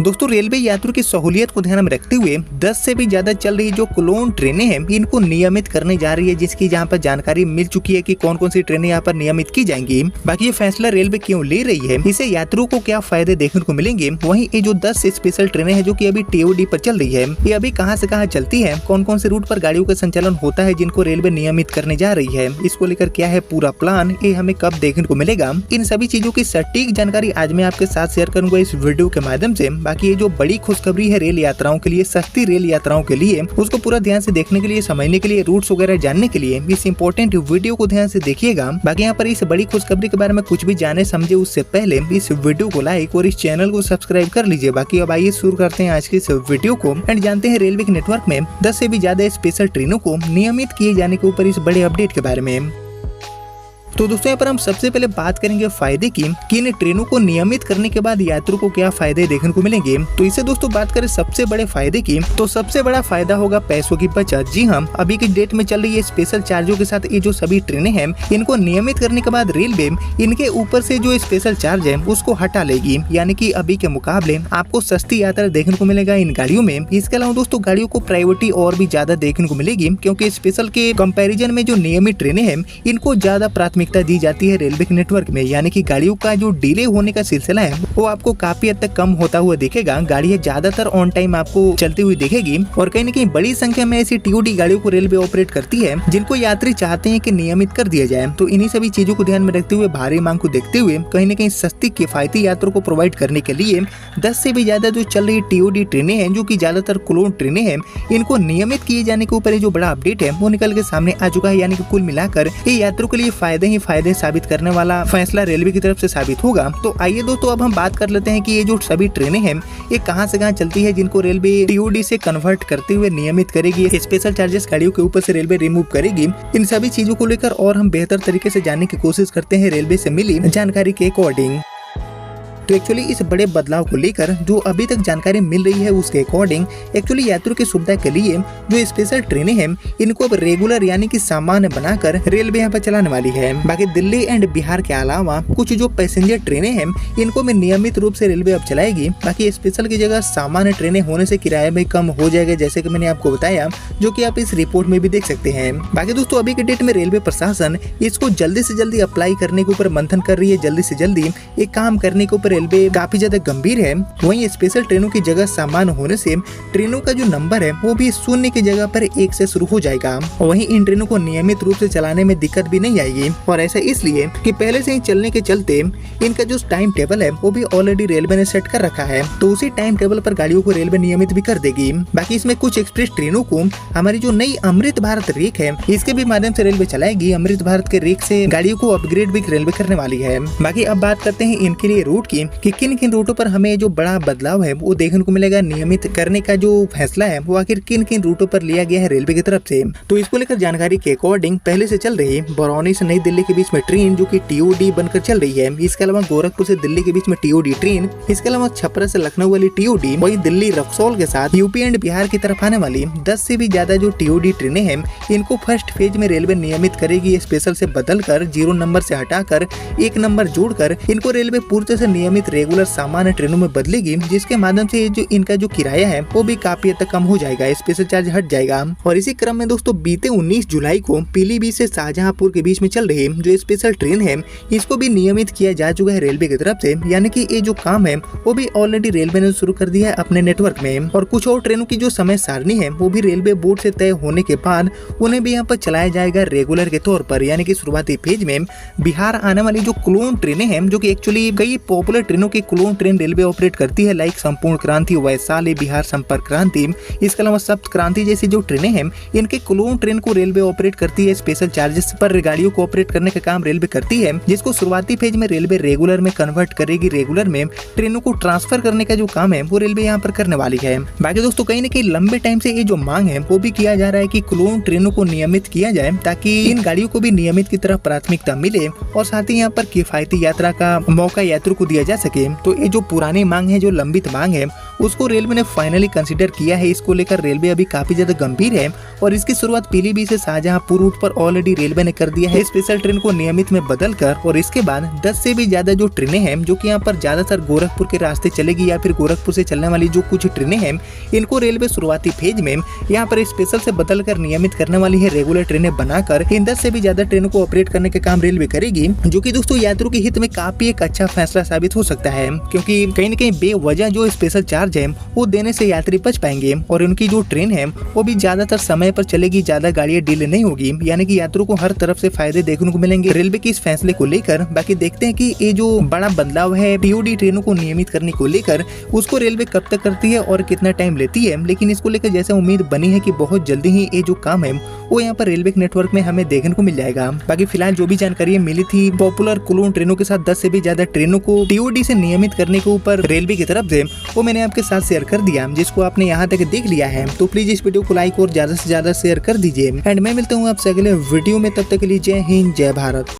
दोस्तों रेलवे यात्रियों की सहूलियत को ध्यान में रखते हुए 10 से भी ज्यादा चल रही जो क्लोन ट्रेनें हैं इनको नियमित करने जा रही है, जिसकी जहां पर जानकारी मिल चुकी है कि कौन कौन सी ट्रेनें यहां पर नियमित की जाएंगी। बाकी ये फैसला रेलवे क्यों ले रही है, इसे यात्रियों को क्या फायदे देखने को मिलेंगे, वहीं ये जो 10 स्पेशल ट्रेनें हैं जो कि अभी टीओडी पर चल रही है, ये अभी कहां से कहां चलती है, कौन कौन से रूट पर गाड़ियों का संचालन होता है जिनको रेलवे नियमित करने जा रही है, इसको लेकर क्या है पूरा प्लान, ये हमें कब देखने को मिलेगा, इन सभी चीजों की सटीक जानकारी आज मैं आपके साथ शेयर करूंगा इस वीडियो के माध्यम से। बाकी ये जो बड़ी खुशखबरी है रेल यात्राओं के लिए, सस्ती रेल यात्राओं के लिए, उसको पूरा ध्यान से देखने के लिए, समझने के लिए, रूट्स वगैरह जानने के लिए इस इंपॉर्टेंट वीडियो को ध्यान से देखिएगा। बाकी यहाँ पर इस बड़ी खुशखबरी के बारे में कुछ भी जाने समझे उससे पहले इस वीडियो को लाइक और इस चैनल को सब्सक्राइब कर लीजिए। बाकी अब आइए शुरू करते हैं आज के इस वीडियो को एंड जानते हैं रेलवे के नेटवर्क में 10 से भी ज्यादा स्पेशल ट्रेनों को नियमित किए जाने के ऊपर इस बड़े अपडेट के बारे में। तो दोस्तों यहाँ पर हम सबसे पहले बात करेंगे फायदे की कि इन ट्रेनों को नियमित करने के बाद यात्रियों को क्या फायदे देखने को मिलेंगे। तो इसे दोस्तों बात करें सबसे बड़े फायदे की, तो सबसे बड़ा फायदा होगा पैसों की बचत। जी हाँ, अभी की डेट में चल रही है स्पेशल चार्जों के साथ ये जो सभी ट्रेनें हैं इनको नियमित करने के बाद रेलवे इनके ऊपर से जो स्पेशल चार्ज है उसको हटा लेगी, यानी कि अभी के मुकाबले आपको सस्ती यात्रा देखने को मिलेगा इन गाड़ियों में। इसके अलावा दोस्तों गाड़ियों को प्रायोरिटी और भी ज्यादा देखने को मिलेगी, क्योंकि स्पेशल के कंपैरिजन में जो नियमित ट्रेनें हैं इनको ज्यादा प्राथमिकता दी जाती है रेलवे के नेटवर्क में, यानी कि गाड़ियों का जो डिले होने का सिलसिला है वो आपको काफी हद तक कम होता हुआ दिखेगा। गाड़ियां ज्यादातर ऑन टाइम आपको चलती हुई दिखेगी और कहीं न कहीं बड़ी संख्या में ऐसी टीओडी गाड़ियों को रेलवे ऑपरेट करती है जिनको यात्री चाहते हैं कि नियमित कर दिया जाए। तो इन्हीं सभी चीजों को ध्यान में रखते हुए, भारी मांग को देखते हुए, कहीं न कहीं सस्ती किफायती यात्रियों को प्रोवाइड करने के लिए 10 से भी ज्यादा जो चल रही टीओडी ट्रेनें हैं जो की ज्यादातर क्लोन ट्रेनें हैं इनको नियमित किए जाने के ऊपर जो बड़ा अपडेट है वो निकल के सामने आ चुका है। यानी कि कुल मिलाकर ये यात्रियों के लिए फायदे ही फायदे साबित करने वाला फैसला रेलवे की तरफ से साबित होगा। तो आइए दोस्तों अब हम बात कर लेते हैं कि ये जो सभी ट्रेनें हैं ये कहां से कहां चलती है जिनको रेलवे टीओडी से कन्वर्ट करते हुए नियमित करेगी, स्पेशल चार्जेस गाड़ियों के ऊपर से रेलवे रिमूव करेगी। इन सभी चीजों को लेकर और हम बेहतर तरीके से जानने की कोशिश करते हैं रेलवे से मिली जानकारी के अकॉर्डिंग। तो एक्चुअली इस बड़े बदलाव को लेकर जो अभी तक जानकारी मिल रही है उसके अकॉर्डिंग एक्चुअली यात्रियों की सुविधा के लिए जो स्पेशल ट्रेनें हैं इनको अब रेगुलर यानी कि सामान्य बनाकर रेलवे यहाँ पर चलाने वाली है। बाकी दिल्ली एंड बिहार के अलावा कुछ जो पैसेंजर ट्रेनें हैं इनको भी नियमित रूप से रेलवे अब चलाएगी। बाकी स्पेशल की जगह सामान्य ट्रेनें होने से किराया भी कम हो जाएगा, जैसे कि मैंने आपको बताया, जो कि आप इस रिपोर्ट में भी देख सकते हैं। बाकी दोस्तों अभी के डेट में रेलवे प्रशासन इसको जल्दी से जल्दी अप्लाई करने के ऊपर मंथन कर रही है, जल्दी से जल्दी एक काम करने के ऊपर रेलवे काफी ज्यादा गंभीर है। वहीं स्पेशल ट्रेनों की जगह सामान्य होने से ट्रेनों का जो नंबर है वो भी 0 की जगह पर 1 से शुरू हो जाएगा। वहीं इन ट्रेनों को नियमित रूप से चलाने में दिक्कत भी नहीं आएगी, और ऐसा इसलिए कि पहले से ही चलने के चलते इनका जो टाइम टेबल है वो भी ऑलरेडी रेलवे ने सेट कर रखा है, तो उसी टाइम टेबल पर गाड़ियों को रेलवे नियमित भी कर देगी। बाकी इसमें कुछ एक्सप्रेस ट्रेनों को हमारी जो नई अमृत भारत रेक है इसके भी माध्यम से रेलवे चलाएगी। अमृत भारत के रेक से गाड़ियों को अपग्रेड भी रेलवे करने वाली है। बाकी अब बात करते हैं इनके लिए रूट की कि किन किन रूटों पर हमें जो बड़ा बदलाव है वो देखने को मिलेगा। नियमित करने का जो फैसला है वो आखिर किन किन रूटों पर लिया गया है रेलवे की तरफ से, तो इसको लेकर जानकारी के अकॉर्डिंग पहले से चल रही बरौनी से नई दिल्ली के बीच में ट्रेन जो कि टीओडी बनकर चल रही है। इसके अलावा गोरखपुर से दिल्ली के बीच में टीओडी ट्रेन, इसके अलावा छपरा से लखनऊ वाली टीओडी, वही दिल्ली रक्सौल के साथ यूपी एंड बिहार की तरफ आने वाली 10 से भी ज्यादा जो टीओडी ट्रेनें हैं इनको फर्स्ट फेज में रेलवे नियमित करेगी। स्पेशल से बदलकर 0 नंबर से हटाकर 1 नंबर जोड़कर इनको रेलवे पूर्णतः से नियमित रेगुलर सामान्य ट्रेनों में बदलेगी, जिसके माध्यम से जो इनका जो किराया है वो भी काफी हद तक कम हो जाएगा, स्पेशल चार्ज हट जाएगा। और इसी क्रम में दोस्तों बीते 19 जुलाई को पीलीभीत से शाहजहांपुर के बीच में चल रही जो स्पेशल ट्रेन है इसको भी नियमित किया जा चुका है रेलवे की तरफ से, यानी कि ये जो काम है वो भी ऑलरेडी रेलवे ने शुरू कर दिया है अपने नेटवर्क में। और कुछ और ट्रेनों की जो समय सारणी है वो भी रेलवे बोर्ड से तय होने के बाद उन्हें भी यहाँ पर चलाया जाएगा रेगुलर के तौर पर, यानी कि शुरुआती फेज में बिहार आने वाली जो क्लोन ट्रेनें हैं जो कि एक्चुअली कई पॉपुलर ट्रेनों की क्लोन ट्रेन रेलवे ऑपरेट करती है, लाइक संपूर्ण क्रांति, वैशाली, बिहार संपर्क क्रांति, इसके अलावा सप्त क्रांति जैसी जो ट्रेनें हैं इनके क्लोन ट्रेन को रेलवे ऑपरेट करती है। स्पेशल चार्जेस पर गाड़ियों को ऑपरेट करने का काम रेलवे करती है, जिसको शुरुआती फेज में रेलवे रेगुलर में कन्वर्ट करेगी। रेगुलर में ट्रेनों को ट्रांसफर करने का जो काम है वो रेलवे यहाँ पर करने वाली है। बाकी दोस्तों कहीं न कहीं लंबे टाइम से ये जो मांग है वो भी किया जा रहा है कि क्लोन ट्रेनों को नियमित किया जाए, ताकि इन गाड़ियों को भी नियमित की तरफ प्राथमिकता मिले और साथ ही यहाँ पर किफायती यात्रा का मौका यात्रियों को दिया जा सके। तो ये जो पुरानी मांग है, जो लंबित मांग है, उसको रेलवे ने फाइनली कंसिडर किया है। इसको लेकर रेलवे अभी काफी ज्यादा गंभीर है और इसकी शुरुआत पीलीभीत से शाहजहांपुर रूट पर ऑलरेडी रेलवे ने कर दिया है स्पेशल ट्रेन को नियमित में बदलकर। और इसके बाद 10 से भी ज्यादा जो ट्रेनें हैं जो कि यहाँ पर ज्यादातर गोरखपुर के रास्ते चलेगी या फिर गोरखपुर से चलने वाली जो कुछ ट्रेनें हैं इनको रेलवे शुरुआती फेज में यहाँ पर स्पेशल से बदलकर नियमित करने वाली है। रेगुलर ट्रेनें बनाकर इन 10 से भी ज्यादा ट्रेनों को ऑपरेट करने का काम रेलवे करेगी, जो कि दोस्तों यात्रियों के हित में काफी एक अच्छा फैसला साबित हो सकता है, क्योंकि कहीं न कहीं बेवजह जो स्पेशल चार्ज है वो देने से यात्री बच पाएंगे और उनकी जो ट्रेन है वो भी ज्यादातर समय पर चलेगी, ज्यादा गाड़ियां डिले नहीं होगी, यानी कि यात्रियों को हर तरफ से फायदे देखने को मिलेंगे रेलवे के इस फैसले को लेकर। बाकी देखते हैं कि ये जो बड़ा बदलाव है टीओडी ट्रेनों को नियमित करने को लेकर उसको रेलवे कब तक करती है और कितना टाइम लेती है, लेकिन इसको लेकर जैसे उम्मीद बनी है कि बहुत जल्दी ही ये जो काम है वो यहाँ पर रेलवे के नेटवर्क में हमें देखने को मिल जाएगा। बाकी फिलहाल जो भी जानकारी मिली थी पॉपुलर क्लोन ट्रेनों के साथ 10 से भी ज्यादा ट्रेनों को टीओडी से नियमित करने के ऊपर रेलवे की तरफ से वो मैंने आपके साथ शेयर कर दिया, जिसको आपने यहाँ तक देख लिया है तो प्लीज इस वीडियो को लाइक और ज्यादा से ज्यादा शेयर कर दीजिए। एंड मैं मिलता हूँ आपसे अगले वीडियो में, तब तक के लिए जय हिंद जय भारत।